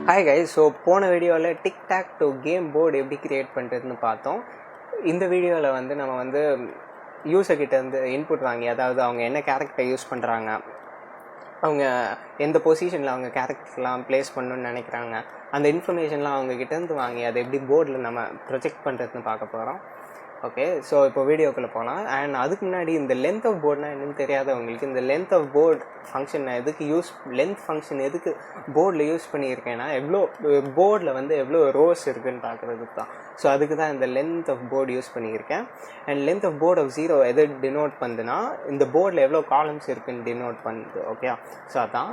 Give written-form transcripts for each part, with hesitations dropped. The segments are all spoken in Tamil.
Hi guys. ஸோ போன வீடியோவில் டிக்டாக் டு கேம் போர்டு எப்படி க்ரியேட் பண்ணுறதுன்னு பார்த்தோம். இந்த வீடியோவில் வந்து நம்ம வந்து யூஸர்கிட்ட இருந்து இன்புட் வாங்கி, அதாவது அவங்க என்ன கேரக்டரை யூஸ் பண்ணுறாங்க, அவங்க எந்த பொசிஷனில் அவங்க கேரக்டர்ஸ்லாம் ப்ளேஸ் பண்ணணுன்னு நினைக்கிறாங்க, அந்த இன்ஃபர்மேஷன்லாம் அவங்கக்கிட்டேருந்து வாங்கி அதை எப்படி போர்டில் நம்ம ப்ரொஜெக்ட் பண்ணுறதுன்னு பார்க்க போகிறோம். ஓகே, ஸோ இப்போ வீடியோக்குள்ளே போகலாம். அண்ட் அதுக்கு முன்னாடி இந்த லென்த் ஆஃப் போர்ட்னா என்னன்னு தெரியாதவங்களுக்கு இந்த லென்த் ஆஃப் போர்ட் ஃபங்க்ஷன் எதுக்கு லென்த் ஃபங்க்ஷன் எதுக்கு போர்டில் யூஸ் பண்ணியிருக்கேன்னா, எவ்வளோ போர்டில் வந்து எவ்வளோ ரோஸ் இருக்குதுன்னு பார்க்குறதுக்கு தான். ஸோ அதுக்கு தான் இந்த லென்த் ஆஃப் போர்டு யூஸ் பண்ணியிருக்கேன். And length of board of 0 எது டினோட் பண்ணுதுன்னா, இந்த போர்டில் எவ்வளோ காலம்ஸ் இருக்குதுன்னு டினோட் பண்ணுது. ஓகே, ஸோ அதான்.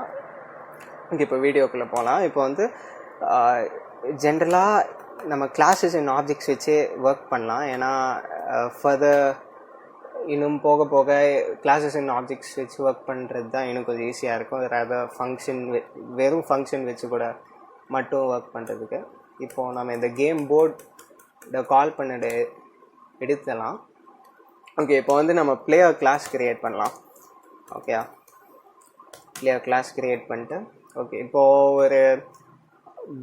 இங்கே இப்போ வீடியோக்குள்ளே போகலாம். இப்போ வந்து ஜென்ரலாக நம்ம கிளாஸஸ் அண்ட் ஆப்ஜெக்ட்ஸ் வச்சு ஒர்க் பண்ணலாம். ஏன்னா ஃபர்தர் இன்னும் போக போக கிளாஸஸ் அண்ட் ஆப்ஜெக்ட்ஸ் வச்சு ஒர்க் பண்ணுறது தான் இன்னும் கொஞ்சம் ஈஸியாக இருக்கும். ரதர் ஃபங்க்ஷன் வெறும் ஃபங்க்ஷன் வச்சு கூட மட்டும் ஒர்க் பண்ணுறதுக்கு. இப்போது நம்ம இந்த கேம் போர்டை கால் பண்ணிட்டு எடுத்துடலாம். ஓகே, இப்போ வந்து நம்ம பிளேயர் கிளாஸ் க்ரியேட் பண்ணலாம். ஓகே, பிளேயர் கிளாஸ் க்ரியேட் பண்ணிட்டு ஓகே, இப்போது ஒரு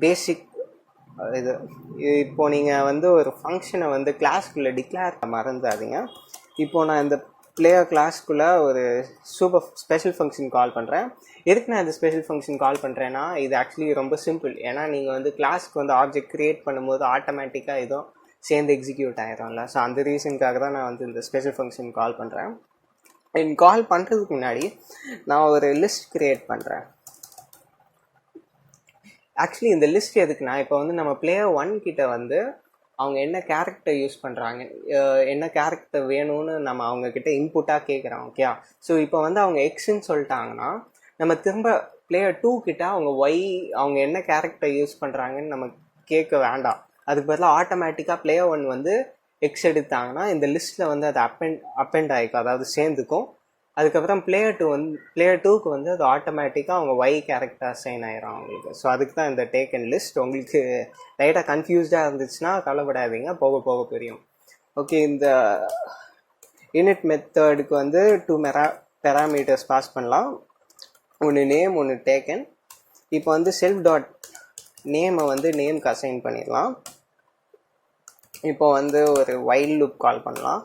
பேசிக் இது இப்போது நீங்கள் வந்து ஒரு ஃபங்க்ஷனை வந்து கிளாஸ்க்குள்ளே டிக்ளேர் மறந்துடாதீங்க. இப்போது நான் இந்த பிளேயர் கிளாஸ்க்குள்ளே ஒரு ஸ்பெஷல் ஃபங்க்ஷன் கால் பண்ணுறேன். எதுக்கு நான் இந்த ஸ்பெஷல் ஃபங்க்ஷன் கால் பண்ணுறேன்னா, இது ஆக்சுவலி ரொம்ப சிம்பிள். ஏன்னா நீங்கள் வந்து கிளாஸ்க்கு வந்து ஆப்ஜெக்ட் க்ரியேட் பண்ணும்போது ஆட்டோமேட்டிக்காக இதுவும் சேர்ந்து எக்ஸிக்யூட் ஆகிடும்ல. ஸோ அந்த ரீசனுக்காக தான் நான் வந்து இந்த ஸ்பெஷல் ஃபங்க்ஷன் கால் பண்ணுறேன். கால் பண்ணுறதுக்கு முன்னாடி நான் ஒரு லிஸ்ட் க்ரியேட் பண்ணுறேன். ஆக்சுவலி இந்த லிஸ்ட் எதுக்குன்னா, இப்போ வந்து நம்ம பிளேயர் 1 கிட்ட வந்து அவங்க என்ன கேரக்டர் யூஸ் பண்ணுறாங்க, என்ன கேரக்டர் வேணும்னு நம்ம அவங்கக்கிட்ட இன்புட்டாக கேட்குறோம். ஓகே, ஸோ இப்போ வந்து அவங்க எக்ஸ்ன்னு சொல்லிட்டாங்கன்னா, நம்ம திரும்ப பிளேயர் 2 கிட்ட அவங்க அவங்க என்ன கேரக்டர் யூஸ் பண்ணுறாங்கன்னு நம்ம கேட்க வேண்டாம். அதுக்கு பதிலாக ஆட்டோமேட்டிக்காக பிளேயர் 1 வந்து எக்ஸ் எடுத்தாங்கன்னா இந்த லிஸ்ட்டில் வந்து அது அப்பெண்ட் ஆகிக்கும், அதாவது சேர்ந்துக்கும். அதுக்கப்புறம் பிளேயர் 2க்கு வந்து அது ஆட்டோமேட்டிக்காக அவங்க கேரக்டர் அசைன் ஆயிரும் அவங்களுக்கு. ஸோ அதுக்கு தான் இந்த டேக்கன் லிஸ்ட். உங்களுக்கு லைட்டாக கன்ஃபியூஸ்டாக இருந்துச்சுன்னா கவலைப்படாதீங்க, போக போக புரியும். ஓகே, இந்த யூனிட் மெத்தடுக்கு வந்து 2 பேராமீட்டர்ஸ் பாஸ் பண்ணலாம். ஒன்று நேம், ஒன்று டேக்கன். இப்போ வந்து செல்ஃப் டாட் நேமை வந்து நேம்க்கு அசைன் பண்ணிடலாம். இப்போ வந்து ஒரு வைல் லூப் கால் பண்ணலாம்.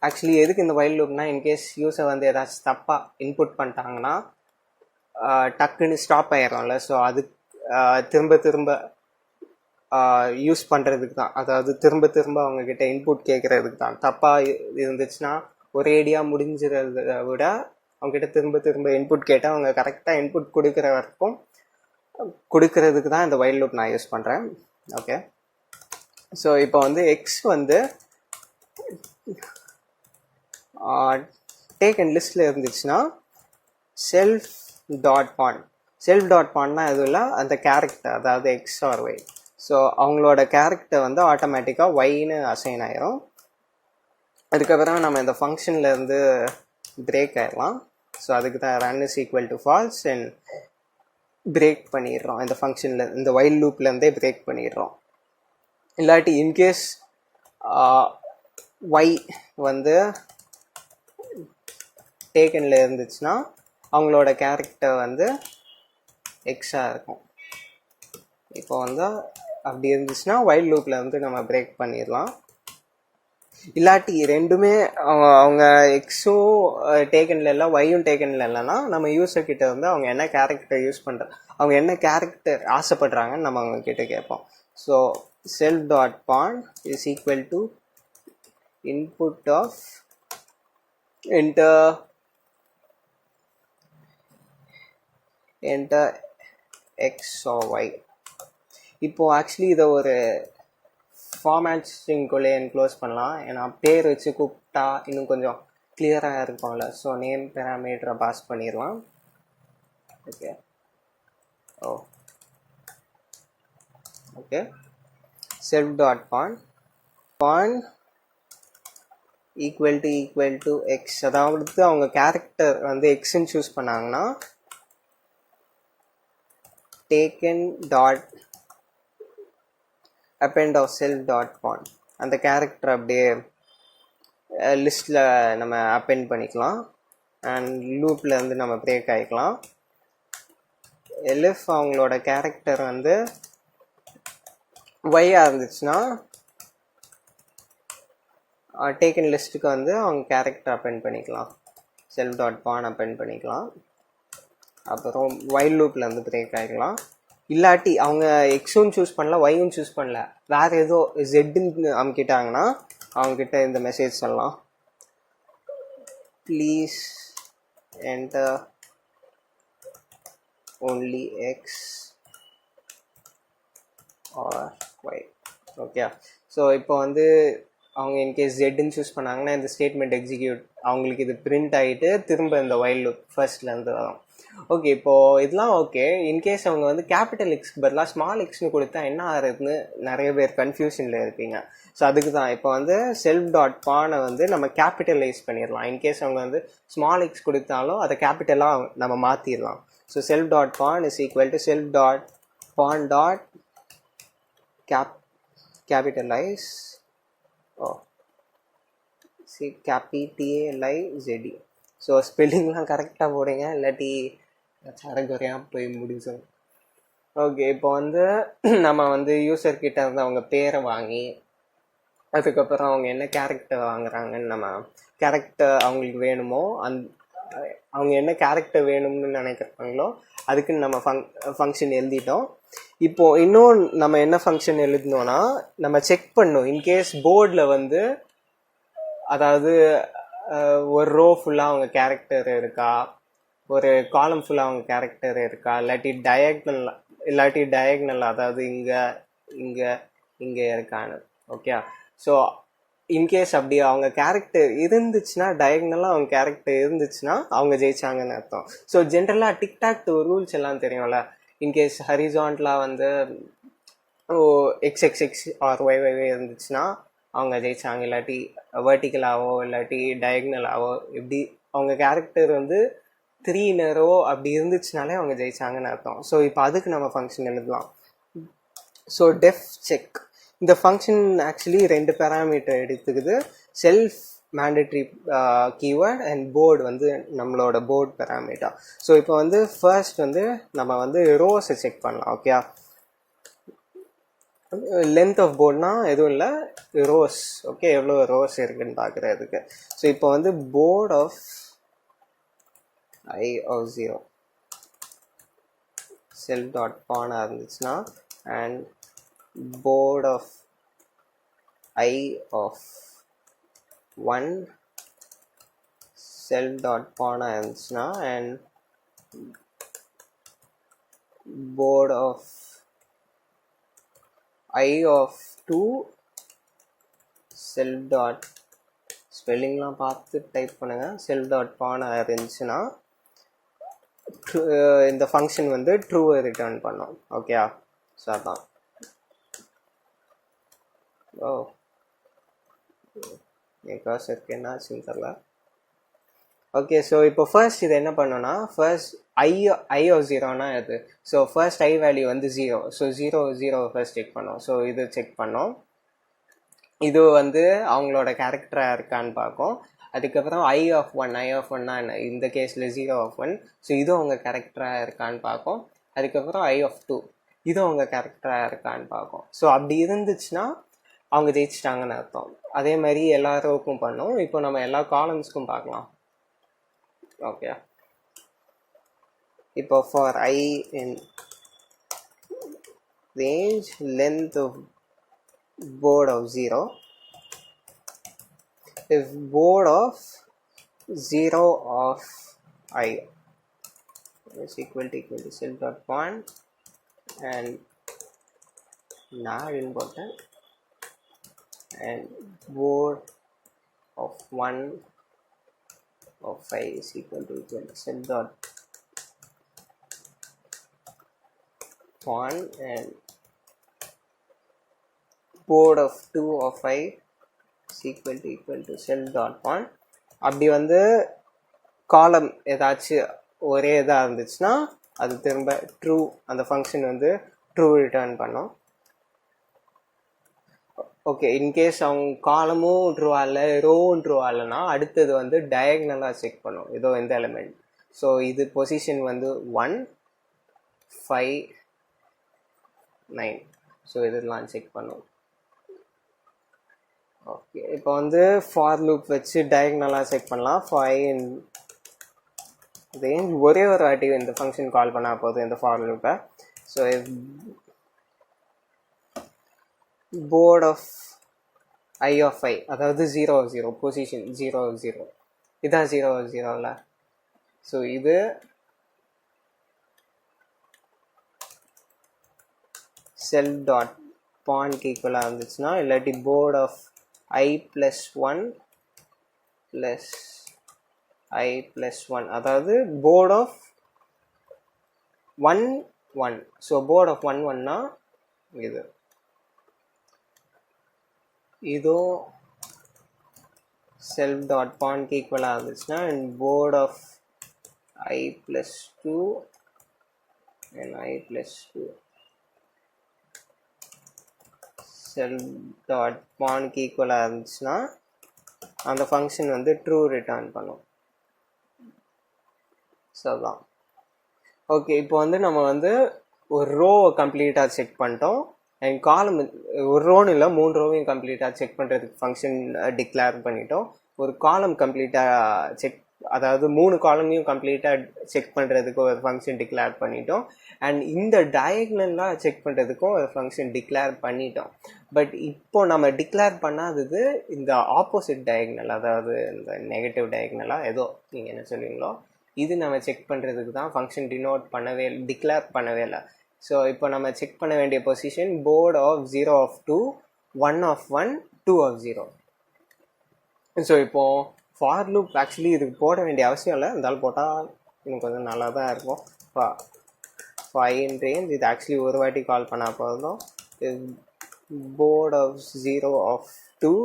ஆக்சுவலி எதுக்கு இந்த வைல் லூப்னா, இன்கேஸ் யூஸர் வந்து ஏதாச்சும் தப்பாக இன்புட் பண்ணிட்டாங்கன்னா டக்குன்னு ஸ்டாப் ஆகிடும்ல. ஸோ அது திரும்ப திரும்ப யூஸ் பண்ணுறதுக்கு தான், அதாவது திரும்ப திரும்ப அவங்கக்கிட்ட இன்புட் கேட்குறதுக்கு தான். தப்பாக இருந்துச்சுன்னா ஒரேடியாக முடிஞ்சிறத விட அவங்ககிட்ட திரும்ப திரும்ப இன்புட் கேட்டால் அவங்க கரெக்டாக இன்புட் கொடுக்குற வரைக்கும் கொடுக்கறதுக்கு தான் இந்த வைல் லூப் நான் யூஸ் பண்ணுறேன். ஓகே, ஸோ இப்போ வந்து எக்ஸ் வந்து டேக்கன் லிஸ்ட்டில் இருந்துச்சுன்னா செல்ஃப் டாட் பான்னா எதுவும் இல்லை, அந்த கேரக்டர், அதாவது எக்ஸ் ஆர் ஒய். ஸோ அவங்களோட கேரக்டர் வந்து ஆட்டோமேட்டிக்காக ஒய்னு அசைன் ஆயிரும். அதுக்கப்புறம் நம்ம இந்த ஃபங்க்ஷன்லேருந்து பிரேக் ஆயிடலாம். ஸோ அதுக்கு தான் run is equal to false and break பண்ணிடுறோம். இந்த ஃபங்க்ஷனில் இந்த வைல் லூப்லேருந்தே பிரேக் பண்ணிடுறோம். இல்லாட்டி இன்கேஸ் ஒய் வந்து டேக்கனில் இருந்துச்சுன்னா அவங்களோட கேரக்டர் வந்து எக்ஸாக இருக்கும். இப்போ வந்து அப்படி இருந்துச்சுன்னா வைல் லூப்பில் வந்து நம்ம பிரேக் பண்ணிடலாம். இல்லாட்டி ரெண்டுமே அவங்க எக்ஸும் டேக்கனில் இல்லை, ஒய்யும் டேக்கனில் இல்லைன்னா நம்ம யூஸர் கிட்ட வந்து அவங்க என்ன கேரக்டர் அவங்க என்ன கேரக்டர் ஆசைப்படுறாங்கன்னு நம்ம அவங்க கிட்ட கேட்போம். So self dot pawn is equal to input of enter x or y. இப்போது ஆக்சுவலி இதை ஒரு ஃபார்மேட் ஸ்ட்ரிங்குள்ளே என்க்ளோஸ் பண்ணலாம். ஏன்னா பேர் வச்சு கூப்பிட்டா இன்னும் கொஞ்சம் கிளியராக இருக்கும்ல. ஸோ நேம் பேராமீட்டரை பாஸ் பண்ணிடலாம். Okay, okay, self dot pawn equal to x. அதாவது அவங்க கேரக்டர் வந்து எக்ஸ்ன்னு சூஸ் பண்ணாங்கன்னா taken dot append of self dot pawn, அந்த கேரக்டர் அப்படியே லிஸ்ட்டில் நம்ம அப்பெண்ட் பண்ணிக்கலாம். அண்ட் லூப்பில் வந்து நம்ம பிரேக் ஆகிக்கலாம். elif அவங்களோட கேரக்டர் வந்து ஒய்யாக இருந்துச்சுன்னா டேக்கன் லிஸ்ட்டுக்கு வந்து அவங்க கேரக்டர் அப்பெண்ட் பண்ணிக்கலாம், செல்ஃப் டாட் பான் அப்பெண்ட் பண்ணிக்கலாம். அப்புறம் வைல் லூப்பில் வந்து பிரேக் ஆகிக்கலாம். இல்லாட்டி அவங்க எக்ஸும் சூஸ் பண்ணல, ஒய்யும் சூஸ் பண்ணல, வேறு ஏதோ ஜெட்டுன்னு அமுக்கிட்டாங்கன்னா அவங்கக்கிட்ட இந்த மெசேஜ் சொல்லலாம், please enter only x or y. Okay, so இப்போ வந்து அவங்க இன்கேஸ் ஜெட்டுன்னு சூஸ் பண்ணாங்கன்னா இந்த ஸ்டேட்மெண்ட் எக்ஸிக்யூட் அவங்களுக்கு இது பிரிண்ட் ஆகிட்டு திரும்ப இந்த வைல் லூப் ஃபர்ஸ்ட்லேருந்து வரும். ஓகே, இப்போது இதெல்லாம் ஓகே. இன்கேஸ் அவங்க வந்து கேபிட்டல் எக்ஸ்க்கு பதிலாக ஸ்மால் எக்ஸ்னு கொடுத்தா என்ன ஆகுதுன்னு நிறைய பேர் கன்ஃபியூஷனில் இருப்பீங்க. ஸோ அதுக்கு தான் இப்போ வந்து செல்ஃப் டாட் பானை வந்து நம்ம கேபிட்டலைஸ் பண்ணிடலாம். இன்கேஸ் அவங்க வந்து ஸ்மால் எக்ஸ் கொடுத்தாலும் அதை கேபிட்டலாக நம்ம மாற்றிடலாம். So self dot pawn is equal to self dot pawn dot capitalize capitalize. So ஸ்பெல்லிங்லாம் கரெக்டாக போடுங்க, இல்லாட்டி சரகுறையாக போய் முடிச்சோம். ஓகே, இப்போ வந்து நம்ம வந்து யூசர்கிட்ட இருந்து அவங்க பேரை வாங்கி அதுக்கப்புறம் அவங்க என்ன கேரக்டர் வாங்குறாங்கன்னு நம்ம கேரக்டர் அவங்களுக்கு வேணுமோ அவங்க என்ன கேரக்டர் வேணும்னு நினைக்கிறாங்களோ அதுக்குன்னு நம்ம ஃபங்க்ஷன் எழுதிட்டோம். இப்போது இன்னும் நம்ம என்ன ஃபங்க்ஷன் எழுதினோன்னா நம்ம செக் பண்ணோம் இன்கேஸ் போர்டில் வந்து அதாவது ஒரு ரோ ஃபுல்லாக அவங்க கேரக்டர் இருக்கா, ஒரு காலம் ஃபுல்லாக அவங்க கேரக்டர் இருக்கா, இல்லாட்டி டயக்னல் அதாவது இங்கே இங்கே இங்கே இருக்கான்னு. ஓகே, ஸோ இன்கேஸ் அப்படி அவங்க கேரக்டர் இருந்துச்சுன்னா டயக்னலாக அவங்க கேரக்டர் இருந்துச்சுன்னா அவங்க ஜெயிச்சாங்கன்னு அர்த்தம். ஸோ ஜென்ரலாக டிக்டாக் ரூல்ஸ் எல்லாம் தெரியும்ல. இன்கேஸ் ஹரிசான்டலாக வந்து எக்ஸ்எக்ஸ்எக்ஸ் ஆர் ஒய்ஒய் இருந்துச்சுன்னா அவங்க ஜெயிச்சாங்க, இல்லாட்டி வெர்டிக்கலாவோ இல்லாட்டி டயக்னலாவோ இப்படி அவங்க கேரக்டர் வந்து 3 in a row அப்படி இருந்துச்சுனாலே அவங்க ஜெயிச்சாங்கன்னு அர்த்தம். ஸோ இப்போ அதுக்கு நம்ம ஃபங்க்ஷன் எழுதலாம். ஸோ டெஃப் செக் இந்த ஃபங்க்ஷன் ஆக்சுவலி 2 பேராமீட்டர் எடுத்துக்குது, self mandatory keyword and board வந்து நம்மளோட போர்டு பேராமீட்டர். ஸோ இப்போ வந்து ஃபர்ஸ்ட் வந்து நம்ம வந்து ரோஸை செக் பண்ணலாம். ஓகே, லென்த் ஆஃப் போர்ட்னா எதுவும் இல்லை, ரோஸ். ஓகே, எவ்வளோ ரோஸ் இருக்குன்னு பார்க்குறதுக்கு. ஸோ இப்போ வந்து board of i of 0 self dot pawn இருந்துச்சுன்னா and board of i of 1 self dot pawn இருந்துச்சுன்னா and board of i of 2 self dot ஸ்பெல்லிங்லாம் பார்த்து டைப் பண்ணுங்கள், செல்ஃப் டாட் பான் இருந்துச்சுன்னா இந்த ஃபங்க்ஷன் வந்து ட்ரூவை ரிட்டர்ன் பண்ணோம். ஓகே, ஸோ அதான். ஓ என் கர்சருக்கு என்ன ஆச்சுன்னு தெரியல. ஓகே, ஸோ இப்போ ஃபர்ஸ்ட் இது என்ன பண்ணோன்னா ஃபர்ஸ்ட் ஐ ஆஃப் 0னா இது. ஸோ ஃபர்ஸ்ட் ஐ வேல்யூ வந்து 0. ஸோ 0 ஃபர்ஸ்ட் செக் பண்ணோம். ஸோ இது செக் பண்ணோம், இது வந்து அவங்களோட கேரக்டராக இருக்கான்னு பார்க்கும். அதுக்கப்புறம் ஐ ஆஃப் 1னா என்ன, இந்த கேஸில் 0 of 1. ஸோ இதுவும் அவங்க கேரக்டராக இருக்கான்னு பார்க்கும். அதுக்கப்புறம் ஐ ஆஃப் 2 இதுவும் அவங்க கேரக்டராக இருக்கான்னு பார்க்கும். ஸோ அப்படி இருந்துச்சுன்னா அவங்க ஜெயிச்சிட்டாங்கன்னு அர்த்தம். அதே மாதிரி எல்லா ரோவுக்கும் பண்ணோம். இப்போ நம்ம எல்லா காலம்ஸ்க்கும் பார்க்கலாம். ஓகே, இப்போ for i in range length of board of 0, if board of 0 of I is equal to self dot point and not important and board of 1 of I is equal to self dot point and board of 2 of I is equal to self dot point. அப்படி வந்து காலம் ஏதாச்சும் ஒரே இதாக இருந்துச்சுன்னா அது திரும்ப ட்ரூ, அந்த ஃபங்க்ஷன் வந்து ட்ரூ ரிட்டர்ன் பண்ணோம். ஓகே, இன்கேஸ் அவங்க காலமும் ட்ரூ ஆகல ரோவும் ட்ரூ ஆகலைன்னா அடுத்தது வந்து டயக்னலாக செக் பண்ணோம் ஏதோ எந்த எலிமெண்ட். ஸோ இது பொசிஷன் வந்து 1, 5 9. ஸோ இதெல்லாம் செக் பண்ணுவோம். ஓகே, இப்போ வந்து ஃபார் லூப் வச்சு டயக்னலாக செக் பண்ணலாம். ரேஞ்ச் ஒரே ஒரு வாட்டி இந்த ஃபங்க்ஷன் கால் பண்ணால் போதும் இந்த ஃபார் லூப்பை. So board of I of I, அதாவது 0 0 பொசிஷன் 0 0, இதான் 0 0ல. ஸோ இது செல் டாட் பாயிண்ட் ஈக்குவலாக இருந்துச்சுன்னா, இல்லாட்டி போர்ட் ஆஃப் I + 1 + I + 1, அதாவது board of 1 1. So board of 1 1னா இதோ செல்ஃப் டாட் பாயிண்ட் ஈக்குவலாக இருந்துச்சுன்னா, and board of I + 2 and I + 2 self dot point ஈக்குவலாக இருந்துச்சுன்னா அந்த ஃபங்க்ஷன் வந்து ட்ரூ ரிட்டர்ன் பண்ணும். ஸோ அதான். ஓகே, இப்போ வந்து நம்ம வந்து ஒரு ரோவை கம்ப்ளீட்டாக செக் பண்ணிட்டோம். அண்ட் காலம் ஒரு ரோன்னு இல்லை, 3 ரோவையும் கம்ப்ளீட்டாக செக் பண்ணுறதுக்கு ஃபங்க்ஷன் டிக்ளேர் பண்ணிட்டோம். ஒரு காலம் கம்ப்ளீட்டாக செக், அதாவது 3 காலமையும் கம்ப்ளீட்டாக செக் பண்ணுறதுக்கு ஒரு ஃபங்க்ஷன் டிக்ளேர் பண்ணிட்டோம். அண்ட் இந்த டயக்னலாக செக் பண்ணுறதுக்கும் ஒரு ஃபங்க்ஷன் டிக்ளேர் பண்ணிட்டோம். பட் இப்போ நம்ம டிக்ளேர் பண்ணாதது இந்த ஆப்போசிட் டயக்னல், அதாவது இந்த நெகட்டிவ் டயக்னலாக ஏதோ நீங்கள் என்ன சொல்லுவீங்களோ, இது நம்ம செக் பண்ணுறதுக்கு தான் ஃபங்க்ஷன் டிக்ளேர் பண்ணவே இல்லை. ஸோ இப்போ நம்ம செக் பண்ண வேண்டிய position board of 0 of 2, 1 of 1, 2 of 0. So இப்போது ஃபார் லூப் ஆக்சுவலி இதுக்கு போட வேண்டிய அவசியம் இல்லை, இருந்தாலும் போட்டால் எனக்கு கொஞ்சம் நல்லா தான் இருக்கும். 5 range, இது ஆக்சுவலி ஒரு வாட்டி கால் பண்ணால் போதும். Board of 0 of 2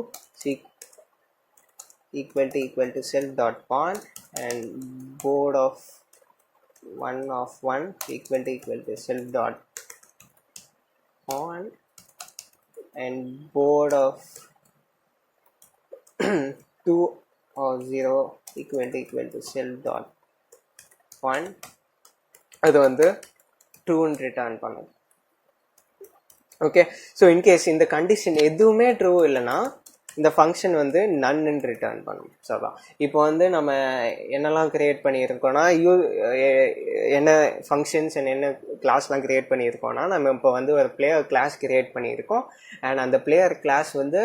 equal to self dot pawn, and board of 1 of 1 equal to self dot pawn, and board of 2 of 0 equal to self dot pawn. அது வந்து ட்ரூன்னு ரிட்டர்ன் பண்ணும். ஓகே, ஸோ இன்கேஸ் இந்த கண்டிஷன் எதுவுமே ட்ரூ இல்லைன்னா இந்த ஃபங்க்ஷன் வந்து நன்னு ரிட்டர்ன் பண்ணும். ஸோ அதான். இப்போ வந்து நம்ம என்னெல்லாம் க்ரியேட் பண்ணியிருக்கோன்னா, என்ன ஃபங்க்ஷன்ஸ் என்ன கிளாஸ்லாம் க்ரியேட் பண்ணியிருக்கோன்னா, நம்ம இப்போ வந்து ஒரு பிளேயர் கிளாஸ் க்ரியேட் பண்ணியிருக்கோம். அண்ட் அந்த பிளேயர் கிளாஸ் வந்து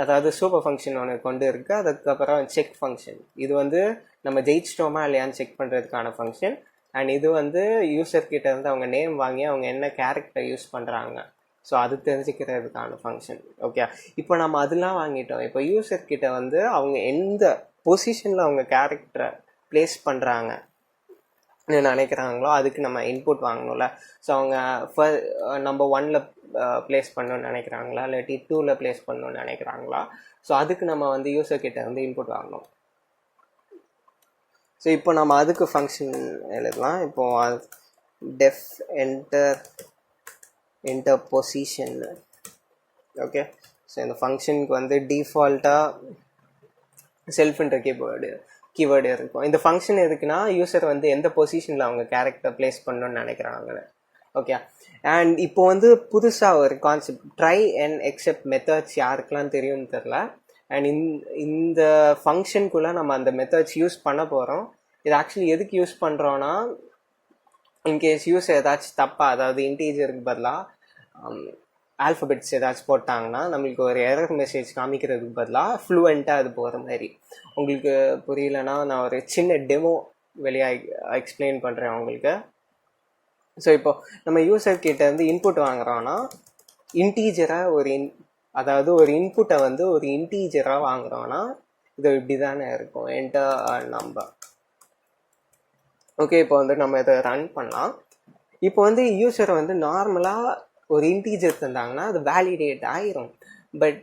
அதாவது சூப்பர் ஃபங்க்ஷன் ஒன்று கொண்டு இருக்குது. அதுக்கப்புறம் செக் ஃபங்க்ஷன், இது வந்து நம்ம ஜெயிச்சிட்டோமா இல்லையான்னு செக் பண்ணுறதுக்கான ஃபங்க்ஷன். அண்ட் இது வந்து யூசர்கிட்ட இருந்து அவங்க நேம் வாங்கி அவங்க என்ன கேரக்டர் யூஸ் பண்ணுறாங்க, ஸோ அது தெரிஞ்சுக்கிறதுக்கான ஃபங்க்ஷன். ஓகே, இப்போ நம்ம அதெல்லாம் வாங்கிட்டோம். இப்போ யூசர்கிட்ட வந்து அவங்க எந்த பொசிஷனில் அவங்க கேரக்டரை ப்ளேஸ் பண்ணுறாங்க நினைக்கிறாங்களோ அதுக்கு நம்ம இன்புட் வாங்கணும்ல. ஸோ அவங்க நம்பர் 1ல் ப்ளேஸ் பண்ணணும்னு நினைக்கிறாங்களா, இல்லாட்டி 2ல் ப்ளேஸ் பண்ணணும்னு நினைக்கிறாங்களா, ஸோ அதுக்கு நம்ம வந்து யூசர்கிட்ட வந்து இன்புட் வாங்கணும். ஸோ இப்போ நம்ம அதுக்கு ஃபங்க்ஷன் எழுதலாம். இப்போது def enter position. Okay, so இந்த ஃபங்க்ஷனுக்கு வந்து டிஃபால்ட்டாக செல்ஃப்ன்ற கீவேர்டு இருக்கும். இந்த ஃபங்க்ஷன் எதுக்குன்னா யூசர் வந்து எந்த பொசிஷனில் அவங்க கேரக்டர் ப்ளேஸ் பண்ணணும்னு நினைக்கிறாங்கன்னு. ஓகே, அண்ட் இப்போ வந்து புதுசாக ஒரு concept try and except methods யாருக்கெல்லாம் தெரியும்னு தெரில. அண்ட் இந்த ஃபங்க்ஷனுக்குள்ளே நம்ம அந்த மெத்தட்ஸ் யூஸ் பண்ண போகிறோம். இது ஆக்சுவலி எதுக்கு யூஸ் பண்ணுறோன்னா, இன்கேஸ் யூஸர் ஏதாச்சும் தப்பாக, அதாவது இன்டீஜருக்கு பதிலாக ஆல்ஃபபெட்ஸ் ஏதாச்சும் போட்டாங்கன்னா நம்மளுக்கு ஒரு எரர் மெசேஜ் காமிக்கிறதுக்கு பதிலாக ஃப்ளூவெண்ட்டாக அது போகிற மாதிரி. உங்களுக்கு புரியலன்னா நான் ஒரு சின்ன டெமோ எக்ஸ்பிளைன் பண்ணுறேன் உங்களுக்கு. ஸோ இப்போ நம்ம யூசர்கிட்ட இருந்து இன்புட் வாங்குகிறோன்னா இன்டீஜராக அதாவது ஒரு இன்புட்டை வந்து ஒரு இன்டீஜராக வாங்குகிறோன்னா இது இப்படி தானே இருக்கும், என்டர் நம்பர். ஓகே, இப்போ வந்து நம்ம இதை ரன் பண்ணலாம். இப்போ வந்து யூசர் வந்து நார்மலாக ஒரு இன்டீஜர் தந்தாங்கன்னா அது வேலிடேட் ஆயிரும். பட்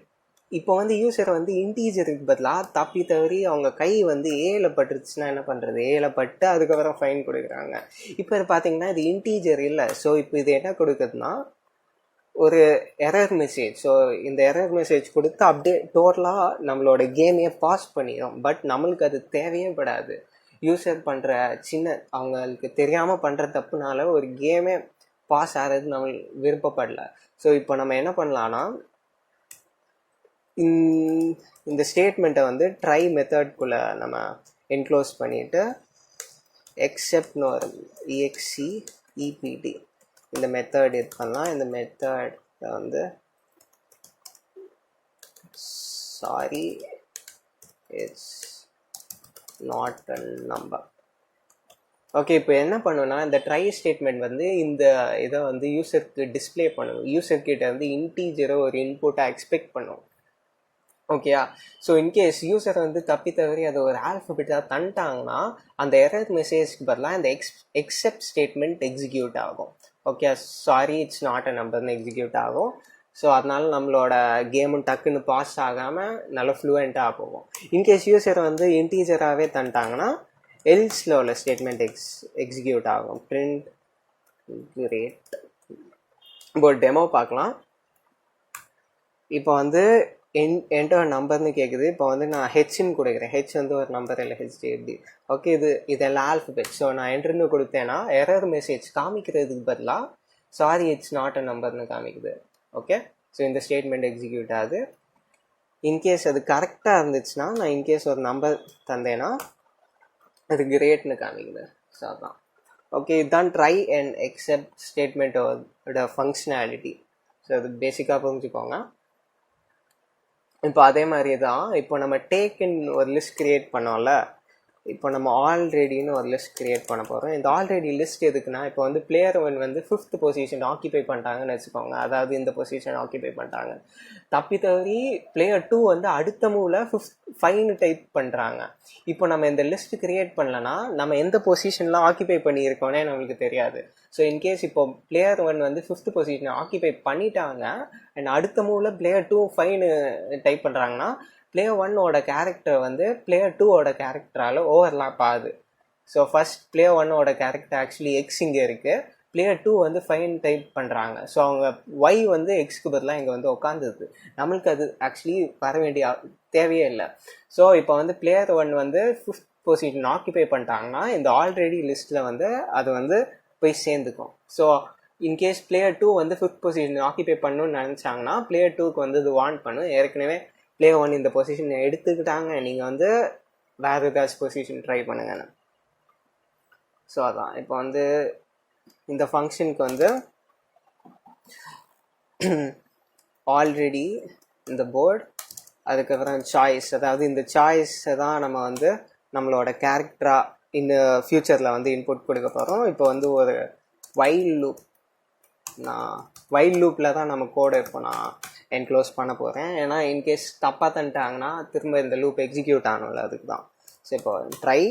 இப்போ வந்து யூசர் வந்து இன்டீஜருக்கு பதிலாக தப்பி தவறி அவங்க கை வந்து ஏல பட்டுருச்சுன்னா என்ன பண்ணுறது, ஏல பட்டு அதுக்கப்புறம் ஃபைன் கொடுக்குறாங்க. இப்போ இது பார்த்தீங்கன்னா இது இன்டீஜர் இல்லை. ஸோ இப்போ இது என்ன கொடுக்குதுன்னா ஒரு எரர் மெசேஜ். ஸோ இந்த எரர் மெசேஜ் கொடுத்து அப்படியே டோட்டலாக நம்மளோட கேமையே பாஸ் பண்ணிடும். பட் நம்மளுக்கு அது தேவையே படாது. யூசர் பண்ணுற அவங்களுக்கு தெரியாமல் பண்ணுற தப்புனால ஒரு கேமே பாஸ் ஆகிறது நம்ம விருப்பப்படல. ஸோ இப்போ நம்ம என்ன பண்ணலான்னா, இந்த ஸ்டேட்மெண்ட்டை வந்து ட்ரை மெத்தட்குள்ளே நம்ம என்க்ளோஸ் பண்ணிவிட்டு எக்ஸெப்ட்னு ஒரு EXEPT இந்த மெத்தட் இது பண்ணலாம். இந்த மெத்தட் வந்து sorry it's not a number. Okay, இப்போ என்ன பண்ணுன்னா இந்த ட்ரை ஸ்டேட்மெண்ட் வந்து இந்த இதை வந்து யூசருக்கு டிஸ்பிளே பண்ணணும். யூசர்கிட்ட வந்து இன்டீஜரை ஒரு இன்புட்டாக எக்ஸ்பெக்ட் பண்ணும். ஓகேயா? ஸோ இன்கேஸ் யூசர் வந்து தப்பி தவறி அதை ஒரு ஆல்ஃபபெட்டாக தந்துட்டாங்கன்னா அந்த எரர் மெசேஜ்க்கு பதிலாக இந்த எக்ஸெப்ட் ஸ்டேட்மெண்ட் எக்ஸிக்யூட் ஆகும். Okay, sorry it's not a நம்பர்னு எக்ஸிக்யூட் ஆகும். ஸோ அதனால நம்மளோட கேமும் டக்குன்னு பாஸ் ஆகாமல் நல்லா ஃப்ளூயண்ட்டாக போகும். இன்கேஸ் யூசர் வந்து இன்டீஜராகவே தந்துட்டாங்கன்னா எல்ஸில் உள்ள ஸ்டேட்மெண்ட் எக்ஸிக்யூட் ஆகும். Print great. இப்போ ஒரு டெமோ பார்க்கலாம். இப்போ வந்து என்டர் நம்பர்னு கேட்குது. இப்போ வந்து நான் ஹெச்ன்னு கொடுக்குறேன். ஹெச் வந்து ஒரு நம்பர் இல்லை, HDFD. ஓகே, இதெல்லாம் ஆல்ஃபபெட். ஸோ நான் என்ட்ருன்னு கொடுத்தேன்னா எரர் மெசேஜ் காமிக்கிறதுக்கு பதிலாக சாரி இட்ஸ் நாட் அ நம்பர்னு காமிக்குது. ஓகே, ஸோ இந்த ஸ்டேட்மெண்ட் எக்ஸிக்யூட் ஆகுது. இன்கேஸ் அது கரெக்டாக இருந்துச்சுன்னா, நான் இன்கேஸ் ஒரு நம்பர் தந்தேன்னா அது கிரேட்னு காமிக்குது. ஸோ அதான். ஓகே, இதுதான் ட்ரை அண்ட் எக்ஸெப்ட் ஸ்டேட்மெண்ட்டோட ஃபங்க்ஷனாலிட்டி. ஸோ அது பேசிக்காக புரிஞ்சுக்கோங்க. இப்போ அதே மாதிரி தான் இப்போ நம்ம டேக்குன்னு ஒரு லிஸ்ட் க்ரியேட் பண்ணோம்ல, இப்போ நம்ம ஆல்ரெடின்னு ஒரு லிஸ்ட் க்ரியேட் பண்ண போகிறோம். இந்த ஆல்ரெடி லிஸ்ட் எதுக்குன்னா, இப்போ வந்து பிளேயர் 1 வந்து 5th பொசிஷன் ஆக்கிபை பண்ணிட்டாங்கன்னு வச்சுக்கோங்க. அதாவது இந்த பொசிஷன் ஆக்கிபை பண்ணிட்டாங்க. தப்பி தவறி பிளேயர் 2 வந்து அடுத்த மூவில் 5ன்னு டைப் பண்ணுறாங்க. இப்போ நம்ம இந்த லிஸ்ட் க்ரியேட் பண்ணலன்னா நம்ம எந்த பொசிஷன்லாம் ஆக்கிபை பண்ணியிருக்கோன்னே நம்மளுக்கு தெரியாது. ஸோ இன்கேஸ் இப்போ பிளேயர் 1 வந்து 5th பொசிஷனை ஆக்கிபை பண்ணிட்டாங்க அண்ட் அடுத்த மூவில் பிளேயர் 2 5ன்னு டைப் பண்ணுறாங்கன்னா பிளேயர் 1ஓட கேரக்டர் வந்து பிளேயர் 2ஓட கேரக்டரால் ஓவர்லாப் ஆகுது. ஸோ ஃபர்ஸ்ட் பிளேயர் 1ஓட கேரக்டர் ஆக்சுவலி எக்ஸ் இங்கே இருக்குது, பிளேயர் 2 வந்து 5 டைப் பண்ணுறாங்க. ஸோ அவங்க ஒய் வந்து எக்ஸ்க்கு பதிலாக இங்கே வந்து உட்காந்துது. நம்மளுக்கு அது ஆக்சுவலி வர வேண்டிய தேவையே இல்லை. ஸோ இப்போ வந்து பிளேயர் 1 வந்து 5th பொசிஷன் ஆக்கிபை பண்ணிட்டாங்கன்னா இந்த ஆல்ரெடி லிஸ்ட்டில் வந்து அது வந்து போய் சேர்ந்துக்கும். ஸோ இன்கேஸ் பிளேயர் 2 வந்து 5th பொசிஷன் ஆக்கிபை பண்ணணும்னு நினச்சாங்கன்னா பிளேயர் 2க்கு வந்து இது வார்ன் பண்ணும், ஏற்கனவே பிளேயர் 1 இந்த பொசிஷன் எடுத்துக்கிட்டாங்க, நீங்கள் வந்து வேறு ஏதாச்சும் பொசிஷன் ட்ரை பண்ணுங்கன்னு. ஸோ அதான் இப்போ வந்து இந்த ஃபங்க்ஷனுக்கு வந்து ஆல்ரெடி இந்த போர்டு, அதுக்கப்புறம் சாய்ஸ், அதாவது இந்த சாய்ஸை தான் நம்ம வந்து நம்மளோட கேரக்டராக இந்த ஃப்யூச்சரில் வந்து இன்புட் கொடுக்க போகிறோம். இப்போ வந்து ஒரு வைல் லூப்பில் தான் நம்ம கோடை இப்போ நான் என்க்ளோஸ் பண்ண போகிறேன். ஏன்னா இன்கேஸ் தப்பாக தந்துட்டாங்கன்னா திரும்ப இந்த லூப் எக்ஸிக்யூட் ஆகணும்ல, அதுக்கு தான். ஸோ இப்போ ட்ரை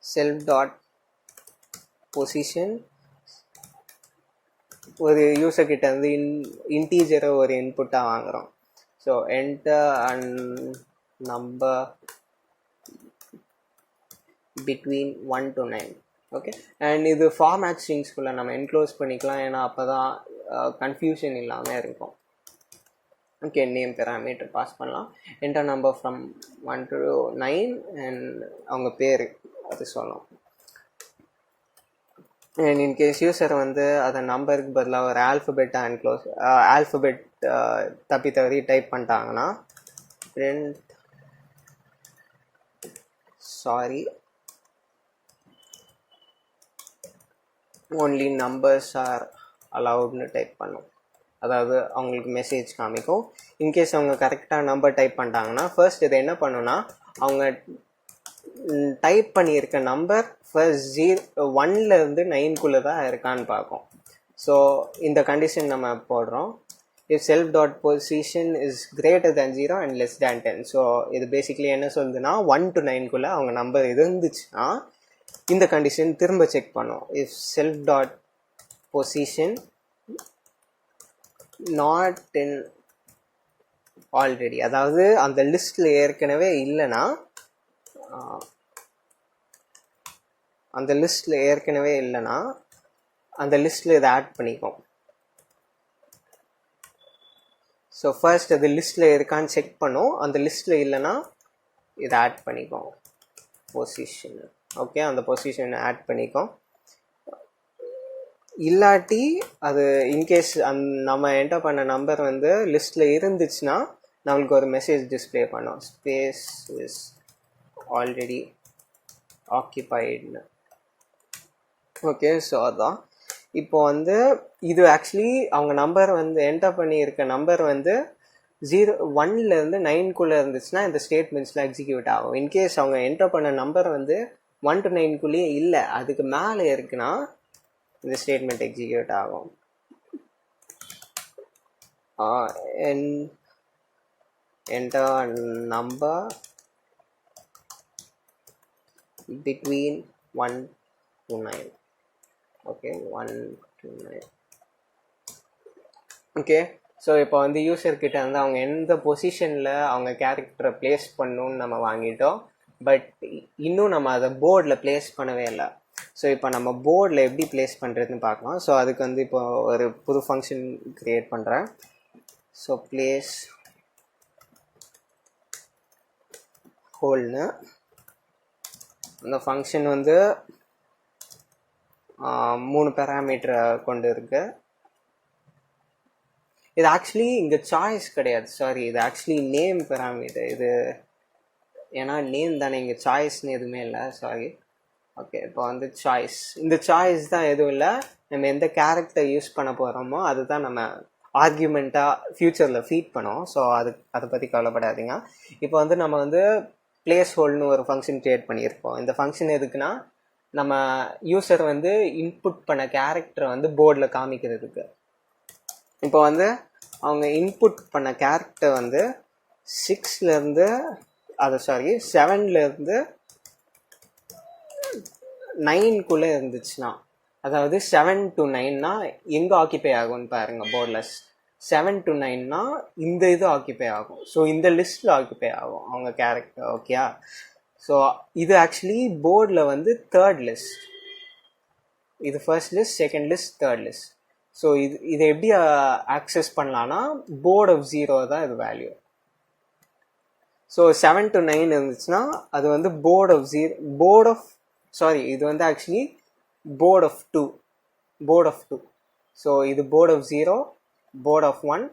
செல்ஃப் டாட் பொசிஷன் ஒரு யூசர்கிட்ட வந்து இன்டீஜரை ஒரு இன்புட்டாக வாங்குகிறோம். So enter and number between 1 to 9. Okay, and இது ஃபார்மேட் ஸ்ட்ரிங்ஸ்குள்ளே நம்ம என்க்ளோஸ் பண்ணிக்கலாம், ஏன்னா அப்போ தான் கன்ஃபியூஷன் இல்லாமல் இருக்கும். ஓகே, நேம் பேராமீட்டர் பாஸ் பண்ணலாம். Enter number from 1 to 9 and அவங்க பேர் அது சொல்லணும். அண்ட் இன்கேஸ் யூசர் வந்து அதை நம்பருக்கு பதிலாக ஒரு ஆல்ஃபபெட் தப்பி தவறி டைப் பண்ணிட்டாங்கன்னா print sorry only numbers are allowedனு டைப் பண்ணும். அதாவது அவங்களுக்கு மெசேஜ் காமிக்கும். இன்கேஸ் அவங்க கரெக்டாக நம்பர் டைப் பண்ணிட்டாங்கன்னா ஃபர்ஸ்ட் இதை என்ன பண்ணுன்னா, அவங்க டைப் பண்ணியிருக்க நம்பர் ஃபர்ஸ்ட் 1லேருந்து 9க்குள்ளே தான் இருக்கான்னு பார்க்கும். ஸோ இந்த கண்டிஷன் நம்ம போடுறோம். If self dot position is greater than 0 and less than 10. So இது பேசிக்லி என்ன சொல்லுதுன்னா 1 to 9க்குள்ளே அவங்க நம்பர் இருந்துச்சுன்னா இந்த கண்டிஷன் திரும்ப செக் பண்ணும். If self dot position not in already, அதாவது அந்த லிஸ்ட்டில் ஏற்கனவே இல்லைன்னா அந்த லிஸ்ட்டில் இதை ஆட் பண்ணிக்கும். ஸோ ஃபர்ஸ்ட் அது லிஸ்ட்டில் இருக்கான்னு செக் பண்ணும், அந்த லிஸ்ட்டில் இல்லைன்னா இதை ஆட் பண்ணிக்கும். பொசிஷன். ஓகே, அந்த பொசிஷனை ஆட் பண்ணிக்கோ. இல்லாட்டி அது இன்கேஸ் நம்ம என்டர் பண்ண நம்பர் வந்து லிஸ்ட்டில் இருந்துச்சுன்னா நம்மளுக்கு ஒரு மெசேஜ் டிஸ்பிளே பண்ணோம், ஸ்பேஸ் இஸ் ஆல்ரெடி ஆக்கியபைடுன்னு. ஓகே, ஸோ அதான் இப்போ வந்து இது ஆக்சுவலி அவங்க நம்பர் வந்து என்டர் பண்ணியிருக்க நம்பர் வந்து 1லேருந்து 9க்குள்ளே இருந்துச்சுன்னா இந்த ஸ்டேட்மெண்ட்ஸ்லாம் எக்ஸிக்யூட் ஆகும். இன்கேஸ் அவங்க என்டர் பண்ண நம்பர் வந்து 1 to 9க்குள்ளேயே இல்லை, அதுக்கு மேலே இருக்குன்னா இந்த ஸ்டேட்மெண்ட் எக்ஸிக்யூட் ஆகும். Enter number between 1 to 9. Okay, 1 to 9. Okay, so இப்போ வந்து யூசர்கிட்ட வந்து அவங்க எந்த பொசிஷனில் அவங்க கேரக்டரை ப்ளேஸ் பண்ணணுன்னு நம்ம வாங்கிட்டோம். பட் இன்னும் நம்ம அதை போர்டில் ப்ளேஸ் பண்ணவே இல்லை. ஸோ இப்போ நம்ம போர்டில் எப்படி ப்ளேஸ் பண்ணுறதுன்னு பார்க்கலாம். ஸோ அதுக்கு வந்து இப்போ ஒரு புது ஃபங்க்ஷன் க்ரியேட் பண்ணுறேன். ஸோ ப்ளேஸ் ஹோல்னு அந்த ஃபங்க்ஷன் வந்து 3 பேராமீட்டரை கொண்டு இருக்கு. இது ஆக்சுவலி இங்கே சாய்ஸ் கிடையாது, சாரி, இது ஆக்சுவலி நேம் பேராமீட்டர் இது. ஏன்னா நேம் தானே, இங்கே சாய்ஸ்ன்னு எதுவுமே இல்லை, சாரி. ஓகே, இப்போ வந்து சாய்ஸ், இந்த சாய்ஸ் தான் எதுவும் இல்லை, நம்ம எந்த கேரக்டர் யூஸ் பண்ண போகிறோமோ அதுதான் நம்ம ஆர்கியூமெண்ட்டாக ஃப்யூச்சரில் ஃபீட் பண்ணோம். ஸோ அதை பற்றி கவலைப்படாதீங்க. இப்போ வந்து நம்ம வந்து பிளேஸ் ஹோல்னு ஒரு ஃபங்க்ஷன் க்ரியேட் பண்ணியிருப்போம். இந்த ஃபங்க்ஷன் எதுக்குன்னா நம்ம யூசர் வந்து இன்புட் பண்ண கேரக்டரை வந்து போர்டில் காமிக்கிறதுக்கு. இப்போ வந்து அவங்க இன்புட் பண்ண கேரக்டர் வந்து 7லேருந்து 9க்குள்ளே இருந்துச்சுன்னா, அதாவது 7 to 9னா எங்கே ஆக்கிபை ஆகும்னு பாருங்கள் போர்டில். 7 to 9னா இந்த இது ஆக்கிபை ஆகும். ஸோ இந்த லிஸ்ட்டில் ஆக்கிபை ஆகும் அவங்க கேரக்டர். ஓகேயா? ஸோ இது ஆக்சுவலி போர்டில் வந்து தேர்ட் லிஸ்ட். இது first list, second list, third list. So இதை எப்படி ஆக்சஸ் பண்ணலான்னா போர்ட் ஆஃப் 0 தான் இது வேல்யூ. ஸோ 7 to 9 இருந்துச்சுன்னா அது வந்து இது வந்து ஆக்சுவலி போர்ட் ஆஃப் 2. ஸோ இது போர்ட் ஆஃப் 0, போர்ட் ஆஃப் 1,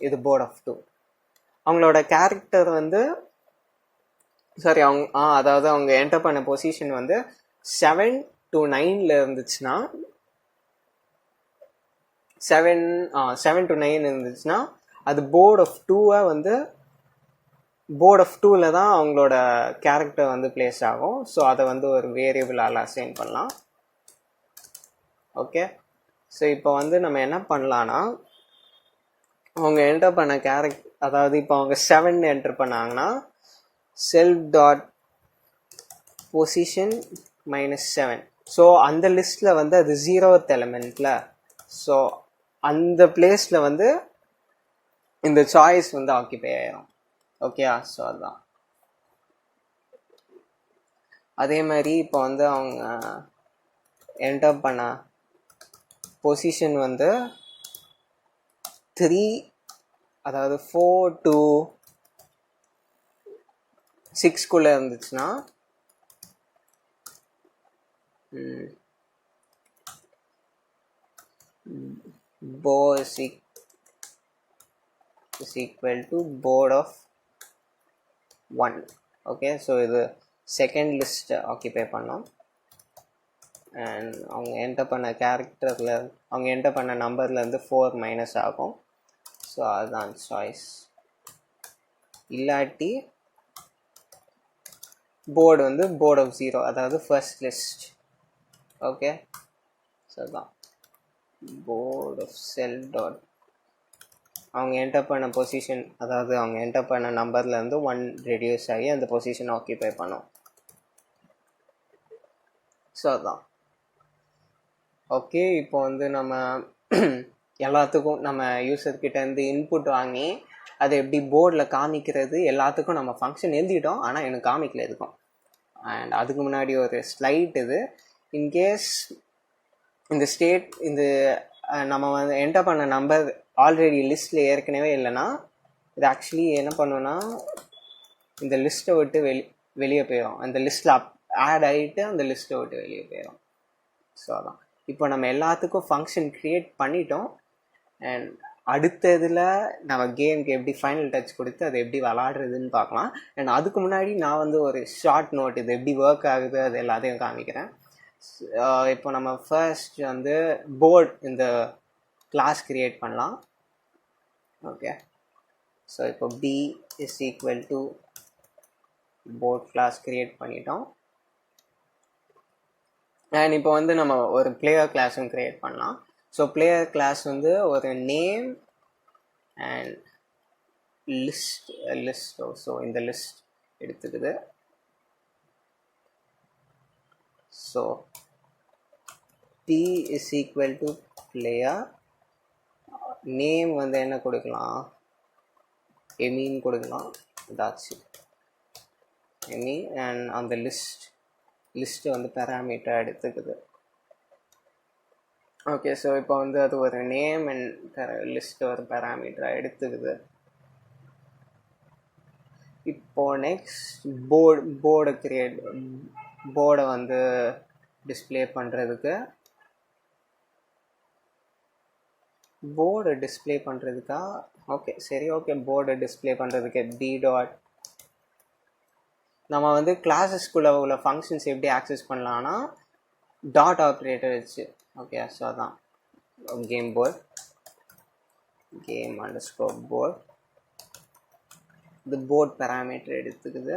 இது போர்ட் ஆஃப் 2. அவங்களோட கேரக்டர் வந்து அதாவது அவங்க என்டர் பண்ண பொசிஷன் வந்து 7 to 9ல இருந்துச்சுன்னா 7 to 9 இருந்துச்சுன்னா அது போர்ட் ஆஃப் 2 வந்து போர்ட் ஆஃப் 2ல தான் அவங்களோட கேரக்டர் வந்து பிளேஸ் ஆகும். ஸோ அதை வந்து ஒரு வேரியபிளால் அசைன் பண்ணலாம். ஓகே, ஸோ இப்போ வந்து நம்ம என்ன பண்ணலான்னா அவங்க என்டர் பண்ண கேரக்டர், அதாவது இப்போ அவங்க 7 என்டர் பண்ணாங்கன்னா self.position -7. ஸோ அந்த லிஸ்ட்டில் வந்து அது 0th எலிமெண்ட்டில். ஸோ அந்த பிளேஸில் வந்து இந்த சாய்ஸ் வந்து ஆக்கிபை ஆயிரும். ஓகேயா? ஸோ அதுதான். அதே மாதிரி இப்போ வந்து அவங்க என்டர் பண்ண பொசிஷன் வந்து 3, அதாவது 4 to 6க்குள்ளே இருந்துச்சுன்னா bo is equal to board of 1. Okay, so இது செகண்ட் லிஸ்ட் ஆக்கிபை பண்ணோம். அண்ட் அவங்க என்டர் பண்ண கேரக்டரில் அவங்க என்டர் பண்ண நம்பர்லேருந்து 4 மைனஸ் ஆகும். ஸோ அதுதான் சாய்ஸ். இல்லாட்டி போர்டு வந்து போர்ட் ஆஃப் 0, அதாவது ஃபர்ஸ்ட் லிஸ்ட். ஓகே, ஸோ அதுதான் போர்ட் ஆஃப் செல் டாட் அவங்க என்டர் பண்ண பொசிஷன், அதாவது அவங்க என்டர் பண்ண நம்பர்லேருந்து 1 ரெடியூஸ் ஆகி அந்த பொசிஷன் ஆக்கிபை பண்ணோம். ஸோ அதுதான். ஓகே, இப்போ வந்து நம்ம எல்லாத்துக்கும் நம்ம யூசர்கிட்டேருந்து இன்புட் வாங்கி அதை எப்படி போர்டில் காமிக்கிறது எல்லாத்துக்கும் நம்ம ஃபங்க்ஷன் எழுதிட்டோம். ஆனால் எனக்கு காமிக்கல எதுக்கும். அண்ட் அதுக்கு முன்னாடி ஒரு ஸ்லைட் இது. இன்கேஸ் இந்த நம்ம வந்து என்டர் பண்ண நம்பர் ஆல்ரெடி லிஸ்ட்டில் ஏற்கனவே இல்லைன்னா இது ஆக்சுவலி என்ன பண்ணுன்னா இந்த லிஸ்ட்டை விட்டு வெளியே போயிடும், அந்த லிஸ்ட்டில் ஆட் ஆகிட்டு அந்த லிஸ்ட்டை விட்டு வெளியே போயிடும். ஸோ அதான் இப்போ நம்ம எல்லாத்துக்கும் ஃபங்க்ஷன் க்ரியேட் பண்ணிட்டோம். அண்ட் அடுத்த இதில் நம்ம கேமுக்கு எப்படி ஃபைனல் டச் கொடுத்து அதை எப்படி விளாடுறதுன்னு பார்க்கலாம். அண்ட் அதுக்கு முன்னாடி நான் வந்து ஒரு ஷார்ட் நோட் இது எப்படி ஒர்க் ஆகுது அது எல்லாத்தையும் காமிக்கிறேன். இப்போ நம்ம ஃபர்ஸ்ட் வந்து போர்ட் இந்த கிளாஸ் க்ரியேட் பண்ணலாம். ஓகே, ஸோ இப்போ b is equal to board class create பண்ணிட்டோம். அண்ட் இப்போ வந்து நம்ம ஒரு பிளேயர் கிளாஸும் க்ரியேட் பண்ணலாம். ஸோ பிளேயர் கிளாஸ் வந்து ஒரு நேம் அண்ட் லிஸ்ட் ஸோ இந்த லிஸ்ட் எடுத்துக்குது. So p is equal to player, name வந்து என்ன கொடுக்கலாம், எமின்னு கொடுக்கலாம். இதாச்சு எமி. அண்ட் அந்த லிஸ்ட்டு வந்து பேராமீட்டர் எடுத்துக்குது. ஓகே, ஸோ இப்போ வந்து அது ஒரு நேம் அண்ட் லிஸ்ட் ஒரு பேராமீட்டராக எடுத்துக்குது. இப்போ நெக்ஸ்ட் போர்டை வந்து டிஸ்பிளே பண்ணுறதுக்கா ஓகே சரி, ஓகே போர்டை டிஸ்பிளே பண்ணுறதுக்கு b டாட் நம்ம வந்து கிளாஸஸ்குள்ளே உள்ள ஃபங்க்ஷன்ஸ் எப்படி ஆக்சஸ் பண்ணலான்னா டாட் ஆப்ரேட்டர் வச்சு. ஓகே, ஸோ அதான் கேம் அண்டர்ஸ்கோர் போர்ட் இது போர்ட் பேராமீட்டர் எடுத்துக்குது.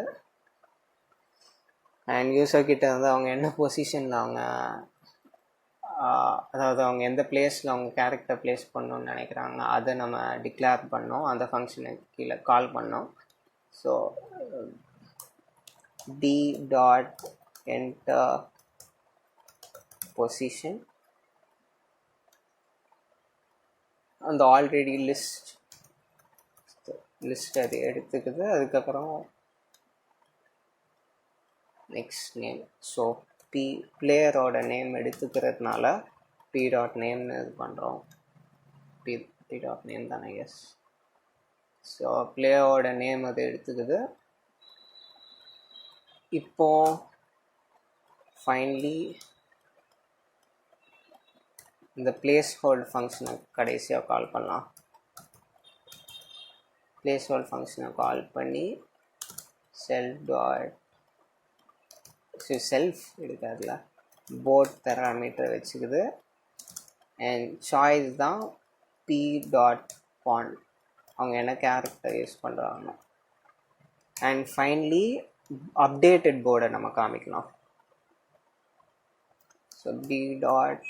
அண்ட் யூசர் கிட்ட வந்து அவங்க என்ன பொசிஷனில் அவங்க அதாவது அவங்க எந்த பிளேஸில் அவங்க கேரக்டர் ப்ளேஸ் பண்ணணும்னு நினைக்கிறாங்க அதை நம்ம டிக்ளேர் பண்ணோம், அந்த ஃபங்க்ஷனை கீழே கால் பண்ணோம். So d dot enter position, அந்த ஆல்ரெடி லிஸ்ட் அது எடுத்துக்குது. அதுக்கப்புறம் நெக்ஸ்ட் நேம், ஸோ பிளேயரோட நேம் எடுத்துக்கிறதுனால p டாட் நேம்னு இது பண்ணுறோம். p டாட் நேம் தானே, எஸ். ஸோ பிளேயரோட நேம் அது எடுத்துக்குது. இப்போ ஃபைனலி இந்த பிளேஸ் ஹோல்ட் ஃபங்க்ஷனை கடைசியாக கால் பண்ணலாம். பிளேஸ் ஹோல்ட் ஃபங்க்ஷனை கால் பண்ணி செல்ஃப் எடுக்காதுல போர்ட் பேராமீட்டர் வச்சுக்குது. அண்ட் சாய்ஸ் தான் p டாட் பாண்ட், அவங்க என்ன கேரக்டர் யூஸ் பண்ணுறாங்க. அண்ட் ஃபைனலி அப்டேட்டட் போர்டை நம்ம காமிக்கலாம். ஸோ b டாட்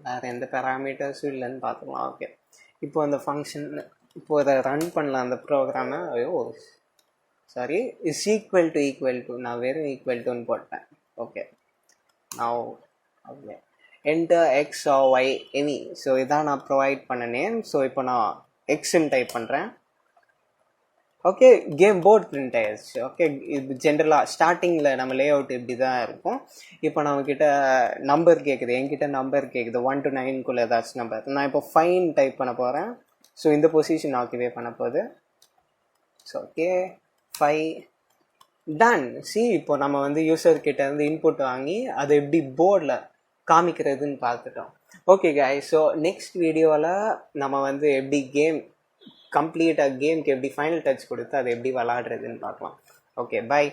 வேறு எந்த பேராமீட்டர்ஸும் இல்லைன்னு பார்த்துக்கலாம். ஓகே, இப்போ அந்த ஃபங்க்ஷன் இப்போ அதை ரன் பண்ணலாம் அந்த ப்ரோக்ராமை. சாரி, இஸ் ஈக்குவல் டு நான் வெறும் ஈக்குவல் டுன்னு போட்டேன். ஓகே, நான் okay enter x or y any. So இதான் நான் ப்ரொவைட் பண்ண நேம். ஸோ இப்போ நான் எக்ஸ்ன்னு டைப் பண்ணுறேன். ஓகே, கேம் போர்ட் பிரிண்ட் ஆயிடுச்சு. ஓகே, இது ஜென்ரலாக ஸ்டார்டிங்கில் நம்ம லே அவுட் இப்படி தான் இருக்கும். இப்போ நம்மக்கிட்ட நம்பர் கேட்குது, என்கிட்ட நம்பர் கேட்குது 1 to 9 ஏதாச்சும் நம்பர். நான் இப்போ 5 டைப் பண்ண போகிறேன். ஸோ இந்த பொசிஷன் ஆக்கிவே பண்ண போகுது. So okay 5 done. இப்போ நம்ம வந்து யூசர்கிட்ட இருந்து இன்புட் வாங்கி அதை எப்படி போர்டில் காமிக்கிறதுன்னு பார்த்துட்டோம். ஓகே guys, ஸோ நெக்ஸ்ட் வீடியோவில் நம்ம வந்து எப்படி கம்ப்ளீட்டாக கேம்க்கு எப்படி ஃபைனல் டச் கொடுத்து அதை எப்படி விளாடுறதுன்னு பார்க்கலாம். Okay, by.